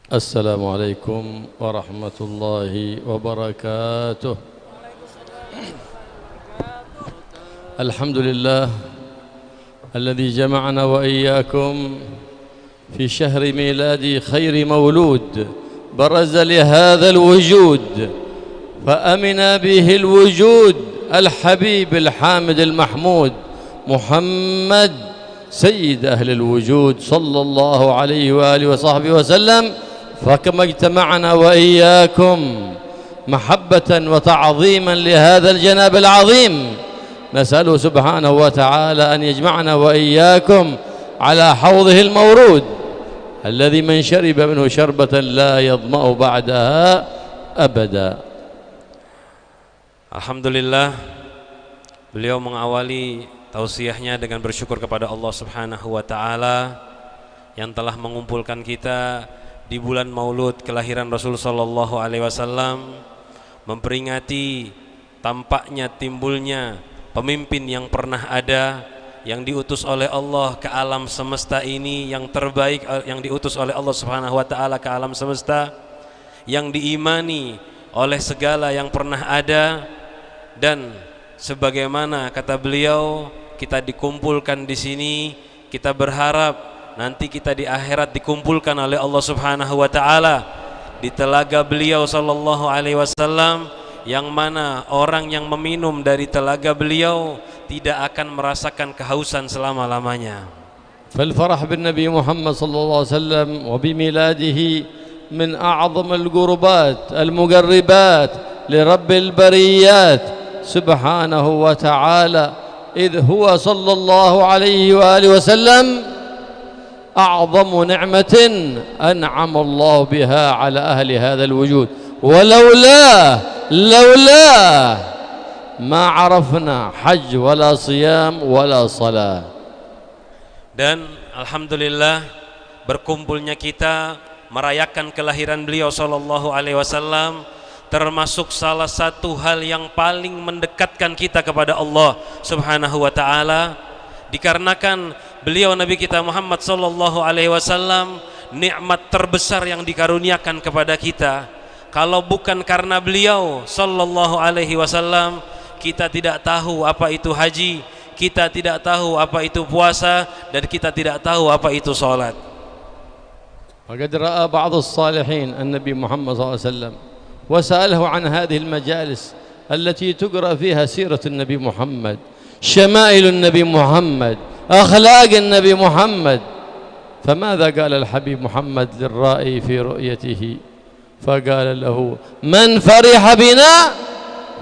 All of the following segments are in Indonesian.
السلام عليكم ورحمة الله وبركاته. الحمد لله الذي جمعنا وإياكم في شهر ميلاد خير مولود برز لهذا الوجود فأمن به الوجود الحبيب الحامد المحمود محمد سيد أهل الوجود صلى الله عليه وآله وصحبه وسلم. فكما اجتمعنا وإياكم محبة وتعظيما لهذا الجناب العظيم نسأله سبحانه وتعالى أن يجمعنا وإياكم على حوضه المورود الذي من شرب منه شربة لا يظمأ بعدها أبدا. Alhamdulillah, beliau mengawali tausiahnya dengan bersyukur kepada Allah Subhanahu wa taala yang telah mengumpulkan kita di bulan Maulud kelahiran Rasul sallallahu alaihi wasallam, memperingati tampaknya timbulnya pemimpin yang pernah ada, yang diutus oleh Allah ke alam semesta ini, yang terbaik yang diutus oleh Allah Subhanahu wa taala ke alam semesta, yang diimani oleh segala yang pernah ada. Dan sebagaimana kata beliau, kita dikumpulkan di sini, kita berharap nanti kita di akhirat dikumpulkan oleh Allah Subhanahu wa taala di telaga beliau sallallahu alaihi wasallam, yang mana orang yang meminum dari telaga beliau tidak akan merasakan kehausan selama-lamanya. فالفرح بالنبي محمد صلى الله عليه وسلم وبميلاده من أعظم القربات المقربات لرب البريات سبحانه وتعالى، إذ هو صلى الله عليه وآله وسلم أعظم نعمة أنعم الله بها على أهل هذا الوجود، لولاه ما عرفنا حج ولا صيام ولا صلاة. Dan alhamdulillah, berkumpulnya kita merayakan kelahiran beliau sallallahu alaihi wasallam termasuk salah satu hal yang paling mendekatkan kita kepada Allah Subhanahu wa taala, dikarenakan beliau Nabi kita Muhammad sallallahu alaihi wasallam nikmat terbesar yang dikaruniakan kepada kita. Kalau bukan karena beliau sallallahu alaihi wasallam, kita tidak tahu apa itu haji, kita tidak tahu apa itu puasa, dan kita tidak tahu apa itu salat. وقد رأى بعض الصالحين النبي محمد صلى الله عليه وسلم وسأله عن هذه المجالس التي تقرأ فيها سيرة النبي محمد، شمائل النبي محمد، أخلاق النبي محمد. فماذا قال الحبيب محمد للرائي في رؤيته؟ فقال له: من فرح بنا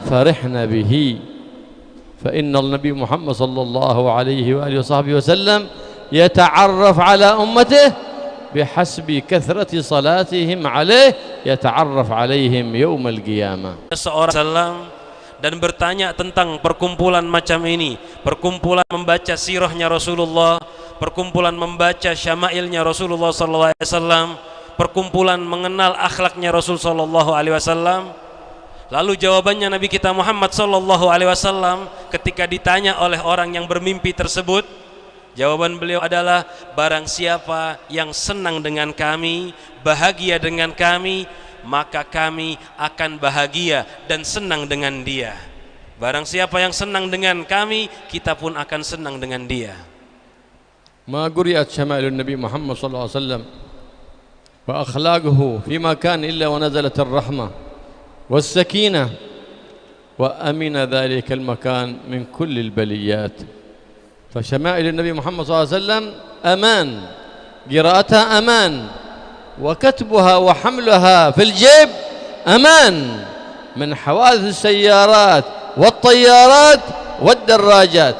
فرحنا به. فإن النبي محمد صلى الله عليه وآله وصحبه وسلم يتعرف على أمته بحسب كثرة صلاتهم عليه يتعرف عليهم يوم القيامة. Seorang dan bertanya tentang perkumpulan macam ini, perkumpulan membaca sirahnya Rasulullah, perkumpulan membaca syama'ilnya Rasulullah sallallahu alaihi wasallam, perkumpulan mengenal akhlaknya Rasul sallallahu alaihi wasallam. Lalu jawabannya Nabi kita Muhammad sallallahu alaihi wasallam ketika ditanya oleh orang yang bermimpi tersebut, jawaban beliau adalah: barang siapa yang senang dengan kami, bahagia dengan kami, maka kami akan bahagia dan senang dengan dia. Barang siapa yang senang dengan kami, kita pun akan senang dengan dia. ما قرأت شمائل النبي محمد صلى الله عليه وسلم وأخلاقه في مكان إلا ونزلت الرحمة والسكينة وأمن ذلك المكان من كل البليات. فشمائل النبي محمد صلى الله عليه وسلم أمان، قراءتها أمان، وكتبها وحملها في الجيب أمان من حوادث السيارات والطيارات والدراجات.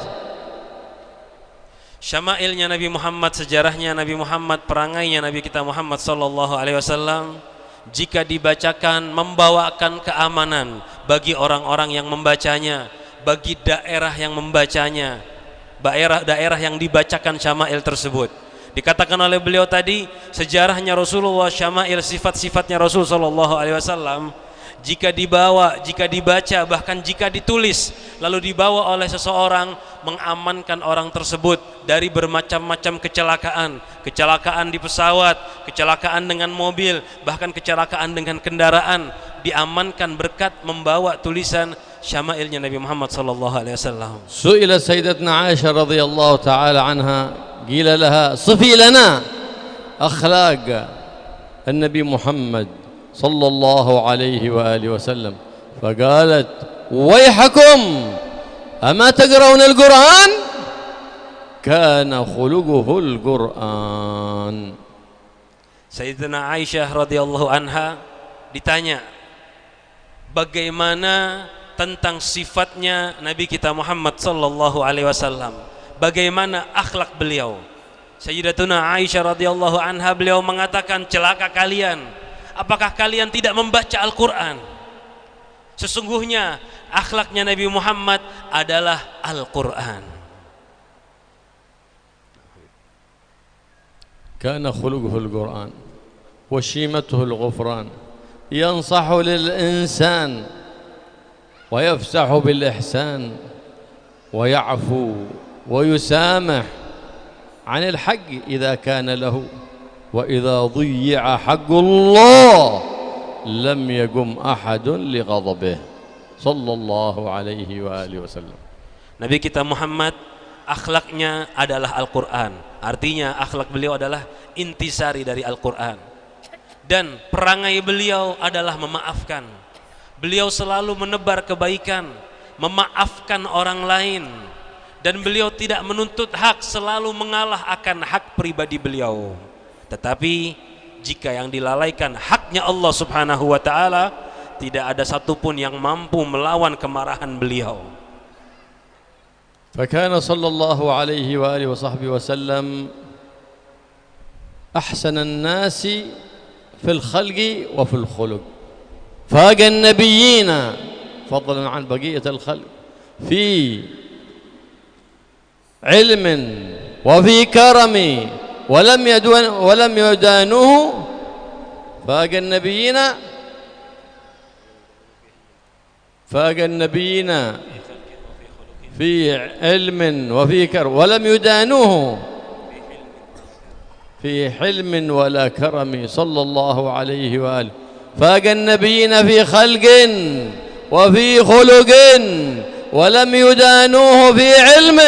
Syama'ilnya Nabi Muhammad, sejarahnya Nabi Muhammad, perangainya Nabi kita Muhammad sallallahu alaihi wasallam, jika dibacakan membawakan keamanan bagi orang-orang yang membacanya, bagi daerah yang membacanya, daerah yang dibacakan syama'il tersebut. Dikatakan oleh beliau tadi, sejarahnya Rasulullah, syama'il, sifat-sifatnya Rasul sallallahu alaihi wasallam jika dibawa, jika dibaca, bahkan jika ditulis, lalu dibawa oleh seseorang, mengamankan orang tersebut dari bermacam-macam kecelakaan, kecelakaan di pesawat, kecelakaan dengan mobil, bahkan kecelakaan dengan kendaraan, diamankan berkat membawa tulisan syama'ilnya Nabi Muhammad sallallahu alaihi wasallam. Su'ila Sayyidatuna Aisyah radhiyallahu ta'ala anha, qila laha sifi lana akhlaq an-Nabi Muhammad صلى الله عليه وآله وسلم فقالت ويحكم أما تقرؤون القرآن كان خلقه القرآن. Sayyidina Aisyah radhiyallahu anha ditanya bagaimana tentang sifatnya Nabi kita Muhammad sallallahu alaihi wasallam, bagaimana akhlak beliau. Sayyidatuna Aisyah radhiyallahu anha beliau mengatakan, celaka kalian, apakah kalian tidak membaca Al-Quran? Sesungguhnya akhlaknya Nabi Muhammad adalah Al-Quran. Kana khuluquhu al-Quran wa shimatuhu al-ghufran yansahu lil-insan wa yafsahu bil-ihsan wa ya'fu wa yusamih 'an al-haqq idha kana lahu وإذا ضيع حق الله لم يقم أحد لغضبه صلى الله عليه وآله وسلم. Nabi kita Muhammad akhlaknya adalah Al-Quran, artinya akhlak beliau adalah intisari dari Al-Quran, dan perangai beliau adalah memaafkan. Beliau selalu menebar kebaikan, memaafkan orang lain, dan beliau tidak menuntut hak, selalu mengalah akan hak pribadi beliau. Tetapi jika yang dilalaikan haknya Allah subhanahu wa ta'ala, tidak ada satupun yang mampu melawan kemarahan beliau. فكان صلى الله عليه وآله وصحبه وسلم أحسن الناس في الخلق وفي الخلق، فاق النبيين فضلا عن بقية الخلق في علم وفي كرم ولم يدانوه، فاق النبيين في علم وفي كرم ولم يدانوه في حلم ولا كرم صلى الله عليه وآله، فاق النبيين في خلق وفي خلق ولم يدانوه في علم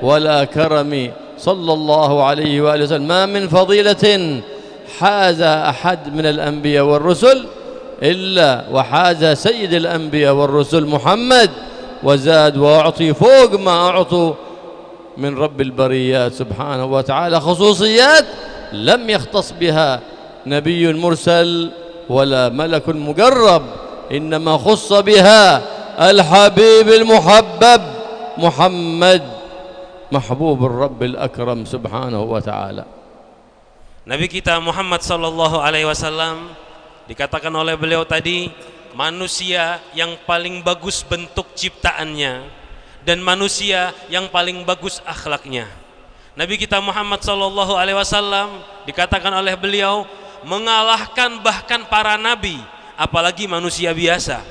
ولا كرم صلى الله عليه وآله وسلم. ما من فضيلة حاز أحد من الأنبياء والرسل إلا وحاز سيد الأنبياء والرسل محمد، وزاد وأعطي فوق ما أعطوا من رب البريات سبحانه وتعالى خصوصيات لم يختص بها نبي مرسل ولا ملك مقرب، إنما خص بها الحبيب المحبب محمد محبوب الرب الأكرم سبحانه وتعالى. Nabi kita Muhammad sallallahu alaihi wasallam dikatakan oleh beliau tadi manusia yang paling bagus bentuk ciptaannya dan manusia yang paling bagus akhlaknya. Nabi kita Muhammad sallallahu alaihi wasallam dikatakan oleh beliau mengalahkan bahkan para nabi, apalagi manusia biasa.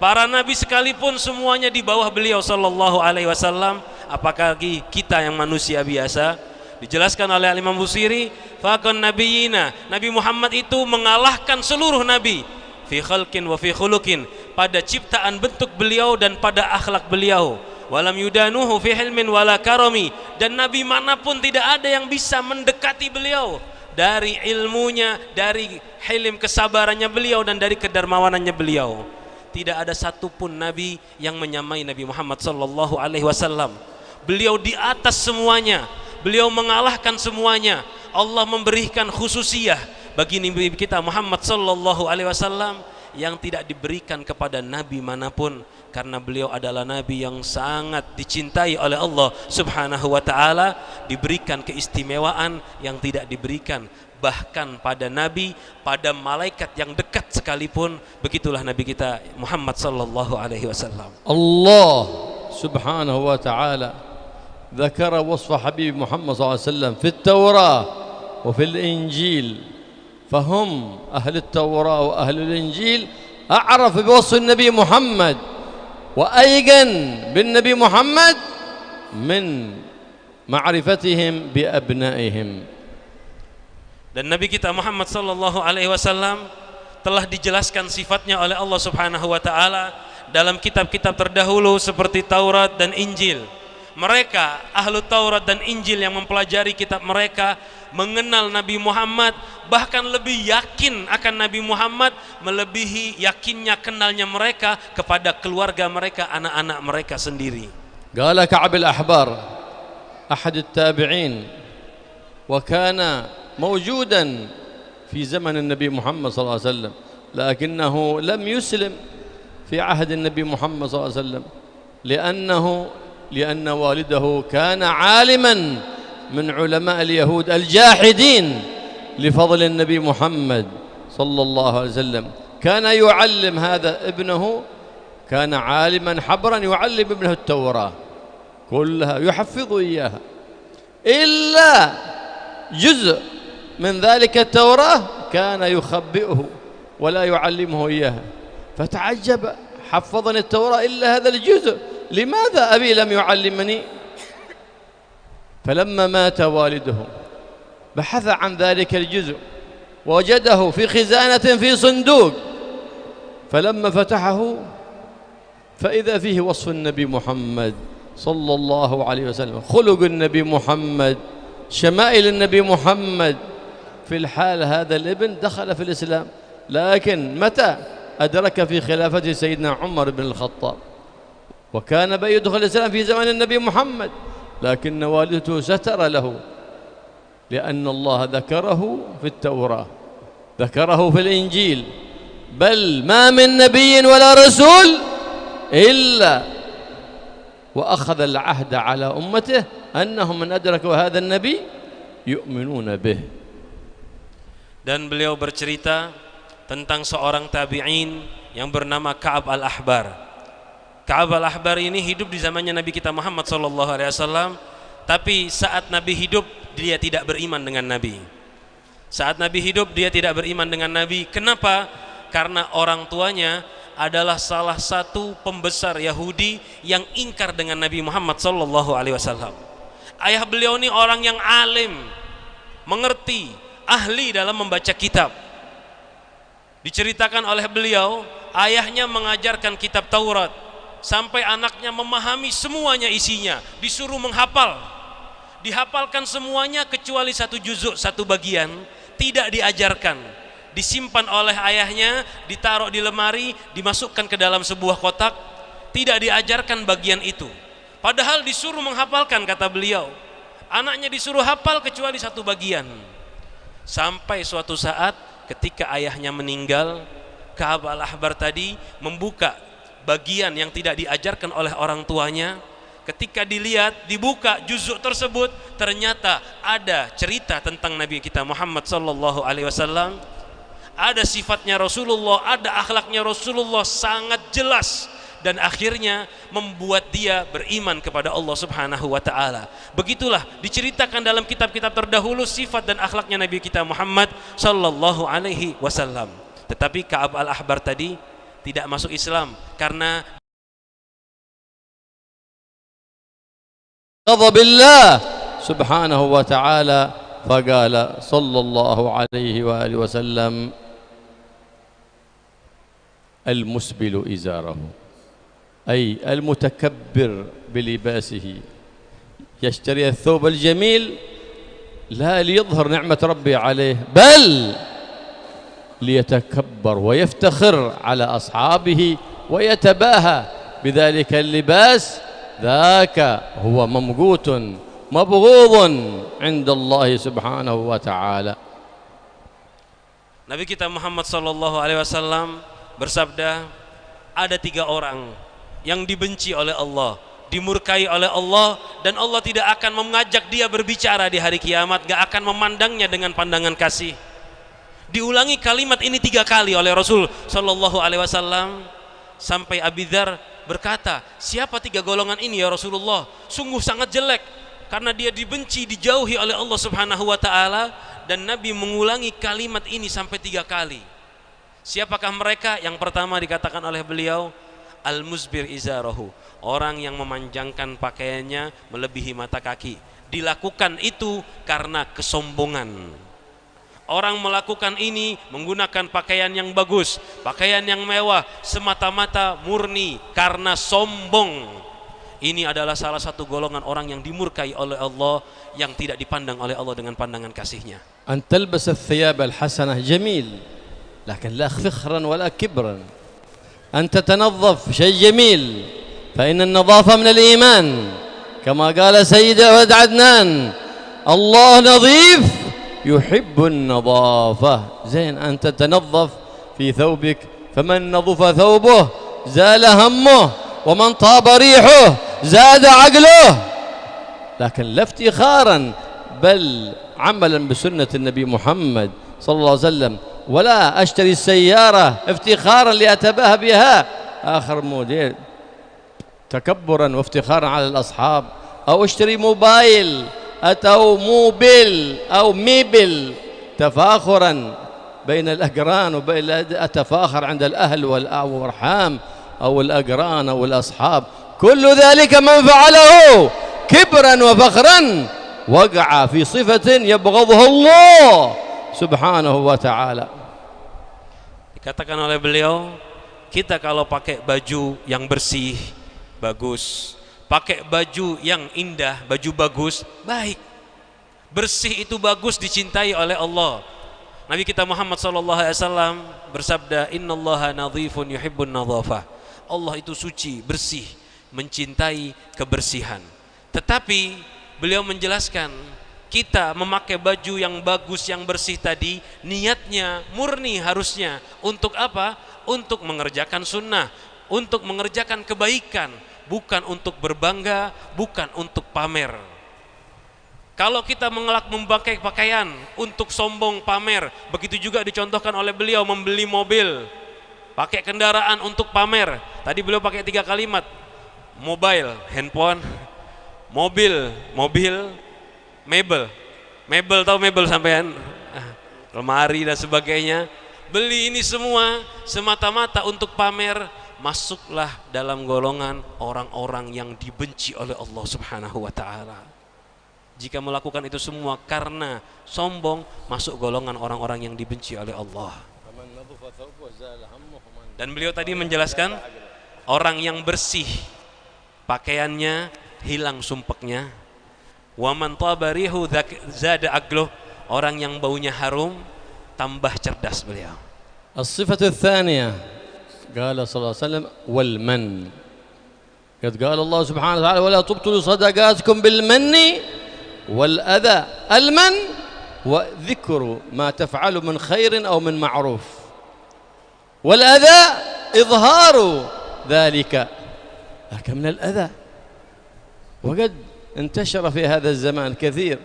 Para nabi sekalipun semuanya di bawah beliau sallallahu alaihi wasallam, apalagi kita yang manusia biasa. Dijelaskan oleh Imam Busiri, faqan nabiyina, Nabi Muhammad itu mengalahkan seluruh nabi fi khalqin wa fi khuluqin, pada ciptaan bentuk beliau dan pada akhlak beliau. Walam yudanuhu fi hilmin wala karami, dan nabi manapun tidak ada yang bisa mendekati beliau dari ilmunya, dari hilim kesabarannya beliau, dan dari kedermawanannya beliau. Tidak ada satupun nabi yang menyamai Nabi Muhammad sallallahu alaihi wasallam. Beliau di atas semuanya, beliau mengalahkan semuanya. Allah memberikan khususiyah bagi Nabi kita Muhammad sallallahu alaihi wasallam yang tidak diberikan kepada nabi manapun, karena beliau adalah nabi yang sangat dicintai oleh Allah Subhanahu wa taala, diberikan keistimewaan yang tidak diberikan bahkan pada nabi, pada malaikat yang dekat sekalipun. Begitulah nabi kita Muhammad sallallahu alaihi wasallam. Allah Subhanahu wa taala ذكر وصف حبيب محمد صلى الله عليه وسلم في التوراة وفي الإنجيل، فهم أهل التوراة وأهل الإنجيل أعرف بوصف النبي محمد وأيقن بالنبي محمد من معرفتهم بأبنائهم. Dan Nabi kita Muhammad sallallahu alaihi wasallam telah dijelaskan sifatnya oleh Allah Subhanahu wa taala dalam kitab-kitab terdahulu seperti Taurat dan Injil. Mereka ahlu Taurat dan Injil yang mempelajari kitab mereka mengenal Nabi Muhammad, bahkan lebih yakin akan Nabi Muhammad melebihi yakinnya kenalnya mereka kepada keluarga mereka, anak-anak mereka sendiri. Qala Ka'b al-Ahbar ahad at-tabi'in wa kana موجودا في زمن النبي محمد صلى الله عليه وسلم لكنه لم يسلم في عهد النبي محمد صلى الله عليه وسلم لأن والده كان عالما من علماء اليهود الجاحدين لفضل النبي محمد صلى الله عليه وسلم. كان يعلم هذا ابنه، كان عالما حبرا يعلم ابنه التوراة كلها يحفظ إياها إلا جزء من ذلك التوراة كان يخبئه ولا يعلمه إياها، فتعجب حفظني التوراة إلا هذا الجزء، لماذا أبي لم يعلمني؟ فلما مات والده بحث عن ذلك الجزء ووجده في خزانة في صندوق، فلما فتحه فإذا فيه وصف النبي محمد صلى الله عليه وسلم، خلق النبي محمد، شمائل النبي محمد. في الحال هذا الابن دخل في الإسلام، لكن متى أدرك في خلافة سيدنا عمر بن الخطاب، وكان بيدخل الإسلام في زمن النبي محمد، لكن والدته ستر له لأن الله ذكره في التوراة، ذكره في الإنجيل، بل ما من نبي ولا رسول إلا وأخذ العهد على أمته أنهم من أدركوا هذا النبي يؤمنون به. Dan beliau bercerita tentang seorang tabi'in yang bernama Ka'ab al-Ahbar. Ka'ab al-Ahbar ini hidup di zamannya Nabi kita Muhammad sallallahu alaihi wasallam, tapi saat Nabi hidup dia tidak beriman dengan Nabi. Saat Nabi hidup dia tidak beriman dengan Nabi. Kenapa? Karena orang tuanya adalah salah satu pembesar Yahudi yang ingkar dengan Nabi Muhammad sallallahu alaihi wasallam. Ayah beliau ini orang yang alim, mengerti, ahli dalam membaca kitab. Diceritakan oleh beliau, ayahnya mengajarkan kitab Taurat sampai anaknya memahami semuanya isinya, disuruh menghafal. Dihafalkan semuanya kecuali satu juzuk, satu bagian, tidak diajarkan. Disimpan oleh ayahnya, ditaruh di lemari, dimasukkan ke dalam sebuah kotak, tidak diajarkan bagian itu. Padahal disuruh menghafalkan, kata beliau. Anaknya disuruh hafal kecuali satu bagian. Sampai suatu saat ketika ayahnya meninggal, Ka'ab al-Ahbar tadi membuka bagian yang tidak diajarkan oleh orang tuanya. Ketika dilihat, dibuka juzuk tersebut, ternyata ada cerita tentang Nabi kita Muhammad sallallahu alaihi wasallam. Ada sifatnya Rasulullah, ada akhlaknya Rasulullah sangat jelas, dan akhirnya membuat dia beriman kepada Allah Subhanahu wa taala. Begitulah diceritakan dalam kitab-kitab terdahulu sifat dan akhlaknya Nabi kita Muhammad sallallahu alaihi wasallam. Tetapi Ka'ab al-Ahbar tadi tidak masuk Islam karena غضب الله سبحانه وتعالى، فقال صلى الله عليه وآله وسلم: المسبل إزاره، أي المتكبر بلباسه، يشتري الثوب الجميل لا ليظهر نعمة ربي عليه، بل ليتكبر ويفتخر على أصحابه ويتباهى بذلك اللباس، ذاك هو ممقوت مبغوض عند الله سبحانه وتعالى. Nabi kita Muhammad sallallahu alaihi wasallam bersabda, ada 3 orang yang dibenci oleh Allah, dimurkai oleh Allah, dan Allah tidak akan mengajak dia berbicara di hari kiamat, gak akan memandangnya dengan pandangan kasih. Diulangi kalimat ini 3 kali oleh Rasul sallallahu alaihi wasallam, sampai Abi Dzar berkata, siapa 3 golongan ini ya Rasulullah? Sungguh sangat jelek, karena dia dibenci, dijauhi oleh Allah Subhanahu wa taala. Dan Nabi mengulangi kalimat ini sampai 3 kali. Siapakah mereka? Yang pertama dikatakan oleh beliau, al-musbir izarahu, orang yang memanjangkan pakaiannya melebihi mata kaki. Dilakukan itu karena kesombongan. Orang melakukan ini menggunakan pakaian yang bagus, pakaian yang mewah, semata-mata murni karena sombong. Ini adalah salah satu golongan orang yang dimurkai oleh Allah, yang tidak dipandang oleh Allah dengan pandangan kasihnya. أن تلبس الثياب الحسنة جميل، لكن لا فخرا ولا كبرا. أن تتنظف شيء جميل، فإن النظافة من الإيمان، كما قال سيد ولد عدنان: الله نظيف يحب النظافة. زين أن تتنظف في ثوبك، فمن نظف ثوبه زال همه، ومن طاب ريحه زاد عقله. لكن لا افتخارا، بل عملا بسنة النبي محمد صلى الله عليه وسلم. ولا أشتري السيارة افتخارا لأتباهى بها آخر موديل، تكبرا وافتخارا على الأصحاب. أو اشتري موبايل أو موبيل أو ميبل تفاخرا بين الأقران، وبين أتفاخر عند الأهل والأرحام أو الأقران أو الأصحاب. كل ذلك من فعله كبرا وفخرا وقع في صفة يبغضها الله سبحانه وتعالى. Dikatakan oleh beliau, kita kalau pakai baju yang bersih, bagus, pakai baju yang indah, baju bagus, baik. Bersih itu bagus, dicintai oleh Allah. Nabi kita Muhammad SAW bersabda, innallaha nadhifun yuhibbun nadhafah. Allah itu suci, bersih, mencintai kebersihan. Tetapi beliau menjelaskan, kita memakai baju yang bagus, yang bersih tadi, niatnya murni harusnya. Untuk apa? Untuk mengerjakan sunnah, untuk mengerjakan kebaikan, bukan untuk berbangga, bukan untuk pamer. Kalau kita memakai pakaian untuk sombong, pamer, begitu juga dicontohkan oleh beliau membeli mobil, pakai kendaraan untuk pamer. Tadi beliau pakai 3 kalimat: mobile, handphone, mobil, mebel, tahu mebel sampean? Lemari dan sebagainya. Beli ini semua semata-mata untuk pamer, masuklah dalam golongan orang-orang yang dibenci oleh Allah Subhanahu wa taala. Jika melakukan itu semua karena sombong, masuk golongan orang-orang yang dibenci oleh Allah. Dan beliau tadi menjelaskan, orang yang bersih pakaiannya, hilang sumpeknya. Wa man tabarihu zada aqluh, orang yang baunya harum tambah cerdas beliau. الصفة الثانية قال صلى الله عليه وسلم والمن. قد قال الله سبحانه وتعالى: ولا تبطلوا صدقاتكم بالمن والأذى. المن وذكر ما تفعل من خير أو من معروف، والأذى إظهار ذلك. لكن من الأذى، وقد انتشر في هذا الزمان كثير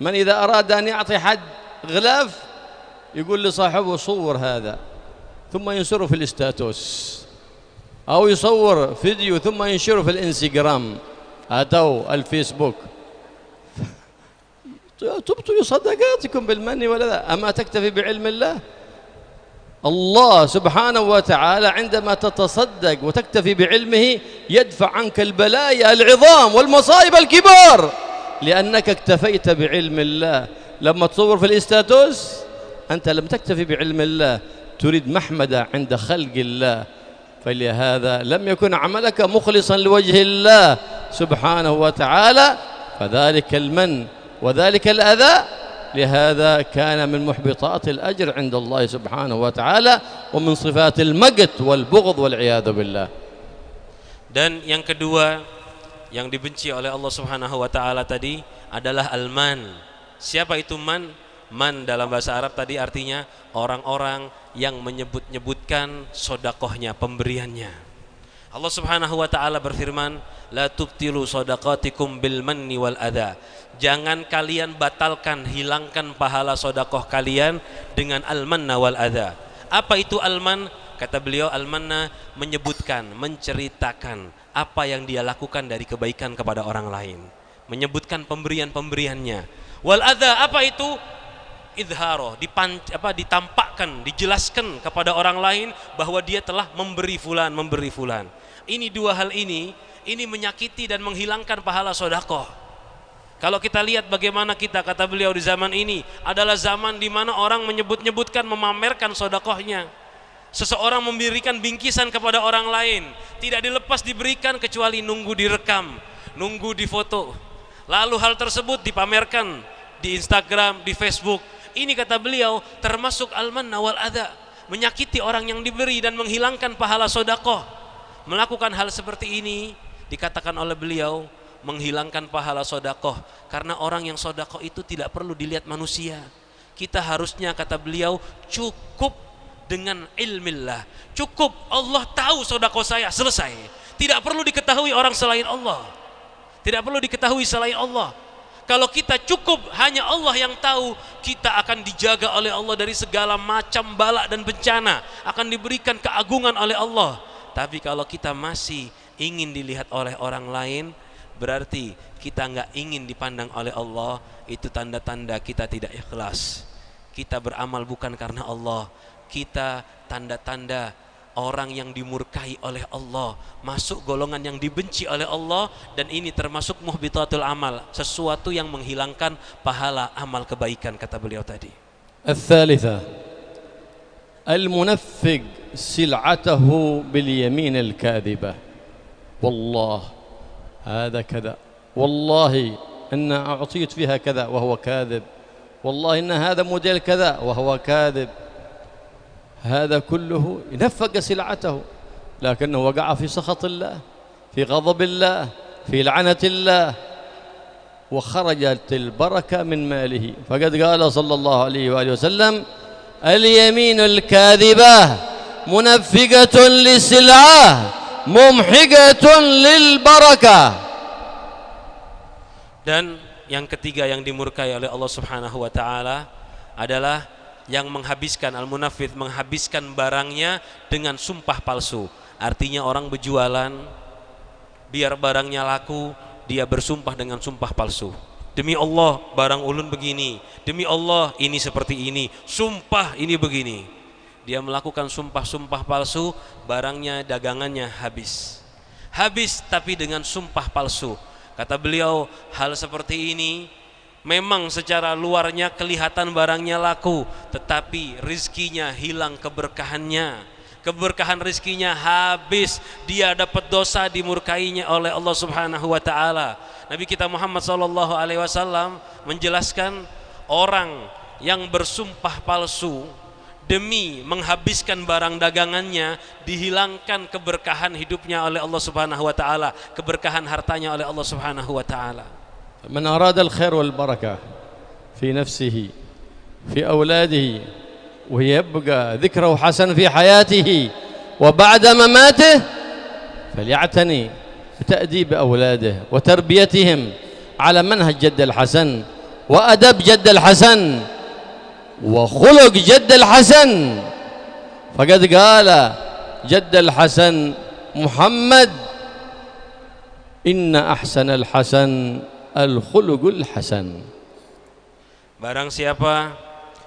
من إذا أراد أن يعطي حد غلاف يقول لصاحبه: صور هذا، ثم ينشره في الاستاتوس، أو يصور فيديو ثم ينشره في الانستغرام أو الفيسبوك. تبطلوا صدقاتكم بالمن والأذى. أما تكتفي بعلم الله؟ الله سبحانه وتعالى عندما تتصدق وتكتفي بعلمه يدفع عنك البلايا العظام والمصائب الكبار، لأنك اكتفيت بعلم الله. لما تصور في الاستاتوس أنت لم تكتفي بعلم الله، تريد محمدة عند خلق الله، فلهذا لم يكن عملك مخلصا لوجه الله سبحانه وتعالى. فذلك المن وذلك الأذى، لهذا كان من محبطات الأجر عند الله سبحانه وتعالى، ومن صفات المقت والبغض والعياذ بالله. Dan yang kedua yang dibenci oleh Allah Subhanahu wa taala tadi adalah al-man. Siapa itu man? Man dalam bahasa Arab tadi artinya orang-orang yang menyebut-nyebutkan sodakohnya, pemberiannya. Allah Subhanahu wa taala berfirman, la tubtilu sadaqatikum bil manni wal adha. Jangan kalian batalkan, hilangkan pahala sodakoh kalian dengan al-manna wal adha. Apa itu al-man? Kata beliau, al-manna menyebutkan, menceritakan apa yang dia lakukan dari kebaikan kepada orang lain, menyebutkan pemberian-pemberiannya. Wal adha, apa itu? idharo, ditampakkan, dijelaskan kepada orang lain bahwa dia telah memberi fulan. Ini dua hal ini menyakiti dan menghilangkan pahala sedekah. Kalau kita lihat bagaimana kita, kata beliau, di zaman ini adalah zaman di mana orang menyebut-nyebutkan, memamerkan sedekahnya. Seseorang memberikan bingkisan kepada orang lain, tidak dilepas diberikan kecuali nunggu direkam, nunggu difoto. Lalu hal tersebut dipamerkan di Instagram, di Facebook. Ini, kata beliau, termasuk al-manna wal adha, menyakiti orang yang diberi dan menghilangkan pahala sedekah. Melakukan hal seperti ini dikatakan oleh beliau menghilangkan pahala sedekah, karena orang yang sedekah itu tidak perlu dilihat manusia. Kita harusnya, kata beliau, cukup dengan ilmillah, cukup Allah tahu sedekah saya, selesai. Tidak perlu diketahui orang selain Allah, tidak perlu diketahui selain Allah. Kalau kita cukup hanya Allah yang tahu, kita akan dijaga oleh Allah dari segala macam bala dan bencana, akan diberikan keagungan oleh Allah. Tapi kalau kita masih ingin dilihat oleh orang lain, berarti kita nggak ingin dipandang oleh Allah. Itu tanda-tanda kita tidak ikhlas. Kita beramal bukan karena Allah. Kita tanda-tanda orang yang dimurkai oleh Allah, masuk golongan yang dibenci oleh Allah, dan ini termasuk muhbitatul amal, sesuatu yang menghilangkan pahala amal kebaikan, kata beliau tadi. الثالثة المنفق سلعته باليمين الكاذبة. والله هذا كذا، والله إن أعطيت فيها كذا وهو كاذب، والله إن هذا موديل كذا وهو كاذب. هذا كله نفق سلعته، لكنه وقع في سخط الله، في غضب الله، في لعنة الله، وخرجت البركة من ماله. فقد قال صلى الله عليه وآله وسلم: اليمين الكاذبة منفقة للسلعة ممحقة للبركة. Dan yang ketiga yang dimurkai oleh Allah Subhanahu wa taala adalah yang menghabiskan, al-munafid, menghabiskan barangnya dengan sumpah palsu. Artinya orang berjualan, biar barangnya laku, dia bersumpah dengan sumpah palsu. Demi Allah barang ulun begini, demi Allah ini seperti ini, sumpah ini begini. Dia melakukan sumpah-sumpah palsu, barangnya, dagangannya habis. Habis tapi dengan sumpah palsu. Kata beliau, hal seperti ini memang secara luarnya kelihatan barangnya laku, tetapi rizkinya hilang, keberkahan rizkinya habis, dia dapat dosa, dimurkainya oleh Allah Subhanahu wa taala. Nabi kita Muhammad sallallahu alaihi wasallam menjelaskan, orang yang bersumpah palsu demi menghabiskan barang dagangannya, dihilangkan keberkahan hidupnya oleh Allah Subhanahu wa taala, keberkahan hartanya oleh Allah Subhanahu wa taala. من أراد الخير والبركة في نفسه في أولاده ويبقى ذكره حسن في حياته وبعد مماته فليعتني بتأديب أولاده وتربيتهم على منهج جد الحسن وأدب جد الحسن وخلق جد الحسن. فقد قال جد الحسن محمد: إن أحسن الحسن al-khuluqul hasan. Barang siapa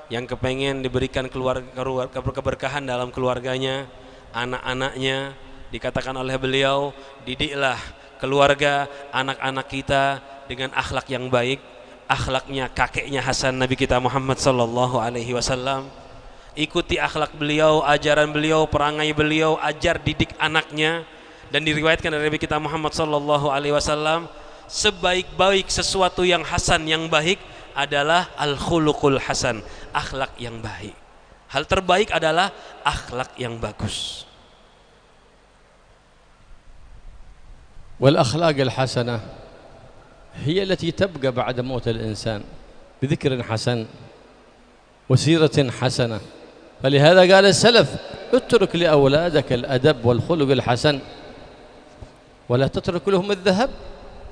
yang kepengen diberikan keberkahan dalam keluarganya, anak-anaknya, dikatakan oleh beliau, didiklah keluarga, anak-anak kita dengan akhlak yang baik. Akhlaknya kakeknya Hasan, Nabi kita Muhammad sallallahu alaihi wasallam. Ikuti akhlak beliau, ajaran beliau, perangai beliau, ajar didik anaknya. Dan diriwayatkan dari Nabi kita Muhammad sallallahu alaihi wasallam, sebaik-baik sesuatu yang hasan, yang baik adalah al-khuluqul hasan, akhlak yang baik. Hal terbaik adalah akhlak yang bagus. Wal akhlaq al-hasanah hiya allati tabqa ba'da maut al-insan بذكر حسن وسيرة حسنة. فلهذا قال السلف: اترك لأولادك الأدب والخلق الحسن ولا تترك لهم الذهب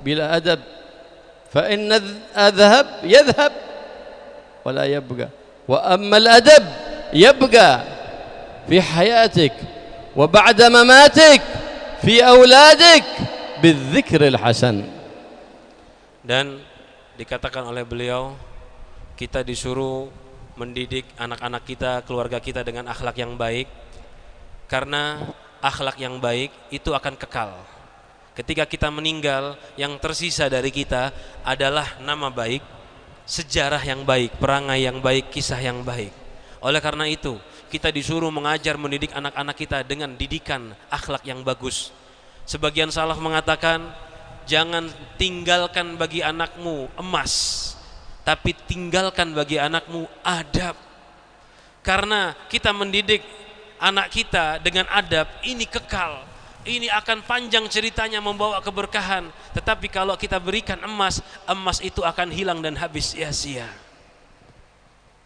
بلا أدب، فإن الذهب يذهب ولا يبقى، وأما الأدب يبقى في حياتك وبعد مماتك في أولادك بالذكر الحسن. Dan dikatakan oleh beliau, kita disuruh mendidik anak-anak kita, keluarga kita dengan akhlak yang baik, karena akhlak yang baik itu akan kekal. Ketika kita meninggal, yang tersisa dari kita adalah nama baik, sejarah yang baik, perangai yang baik, kisah yang baik. Oleh karena itu, kita disuruh mengajar, mendidik anak-anak kita dengan didikan akhlak yang bagus. Sebagian salaf mengatakan, jangan tinggalkan bagi anakmu emas, tapi tinggalkan bagi anakmu adab. Karena kita mendidik anak kita dengan adab, ini kekal, ini akan panjang ceritanya, membawa keberkahan. Tetapi kalau kita berikan emas, emas itu akan hilang dan habis sia-sia.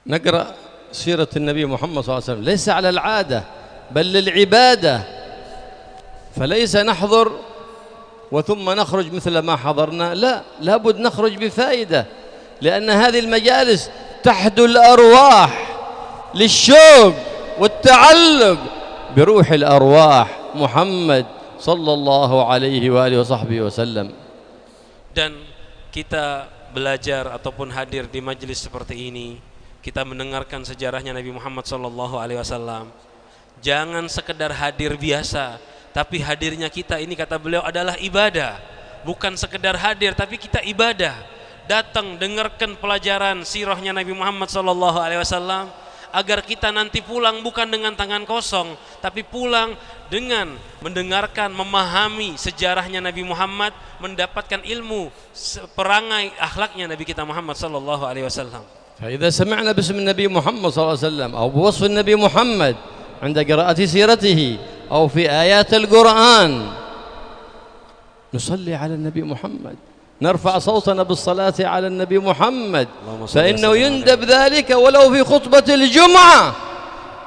نقرأ سيرة النبي محمد صلى الله عليه وسلم ليس على العادة بل للعبادة، فليس نحضر وثم نخرج مثل ما حضرنا، لا، لابد نخرج بفائدة، لأن هذه المجالس تحدو الأرواح للشوق والتعلق بروح الأرواح محمد صلى الله عليه وآله وصحبه وسلم. Dan kita belajar ataupun hadir di majelis seperti ini, kita mendengarkan sejarahnya Nabi Muhammad sallallahu alaihi wasallam. Jangan sekedar hadir biasa, tapi hadirnya kita ini, kata beliau, adalah ibadah. Bukan sekedar hadir, tapi kita ibadah. Datang dengarkan pelajaran sirahnya Nabi Muhammad sallallahu alaihi wasallam, agar kita nanti pulang bukan dengan tangan kosong, tapi pulang dengan mendengarkan, memahami sejarahnya Nabi Muhammad, mendapatkan ilmu perangai akhlaknya Nabi kita Muhammad sallallahu alaihi wasallam. فإذا سمعنا باسم النبي محمد صلى الله عليه وسلم أو بوصف النبي محمد عند قراءة سيرته أو في آيات القرآن نصلي على النبي محمد، نرفع صوتنا بالصلاة على النبي محمد، فإنه يندب ذلك ولو في خطبة الجمعة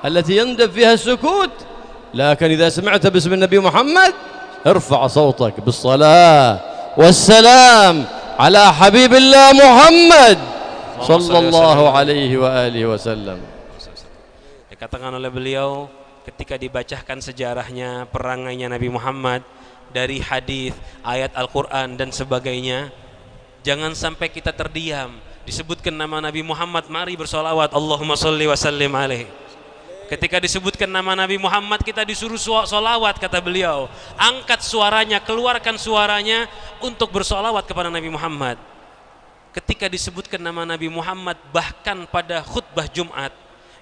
التي يندب فيها السكوت. لكن إذا سمعت باسم النبي محمد ارفع صوتك بالصلاة والسلام على حبيب الله محمد sallallahu alaihi wa alihi wasallam. Dikatakan oleh beliau ketika dibacakan sejarahnya, perangainya Nabi Muhammad dari hadis, ayat Al-Qur'an dan sebagainya, jangan sampai kita terdiam. Disebutkan nama Nabi Muhammad, mari bersolawat, Allahumma sholli wa sallim alaihi. Ketika disebutkan nama Nabi Muhammad, kita disuruh solawat, kata beliau. Angkat suaranya, keluarkan suaranya untuk bersolawat kepada Nabi Muhammad. Ketika disebutkan nama Nabi Muhammad, bahkan pada khutbah Jumat,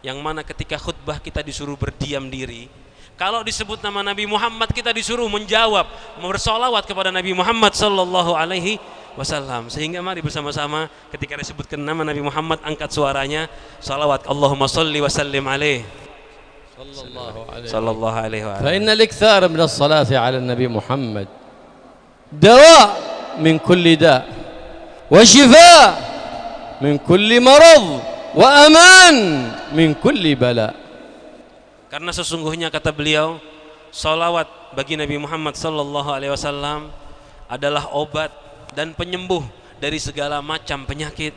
yang mana ketika khutbah kita disuruh berdiam diri. Kalau disebut nama Nabi Muhammad, kita disuruh menjawab, bersolawat kepada Nabi Muhammad sallallahu alaihi wasallam. Sehingga mari bersama-sama ketika disebutkan nama Nabi Muhammad, angkat suaranya, salawat, Allahumma sholli wa sallim alaihi sallallahu alaihi wa sallam. فإن الإكثار من الصلاة على النبي محمد دواء من كل داء وشفاء من كل مرض وأمان من كل بلاء. Karena sesungguhnya, kata beliau, salawat bagi Nabi Muhammad sallallahu alaihi wasallam adalah obat dan penyembuh dari segala macam penyakit.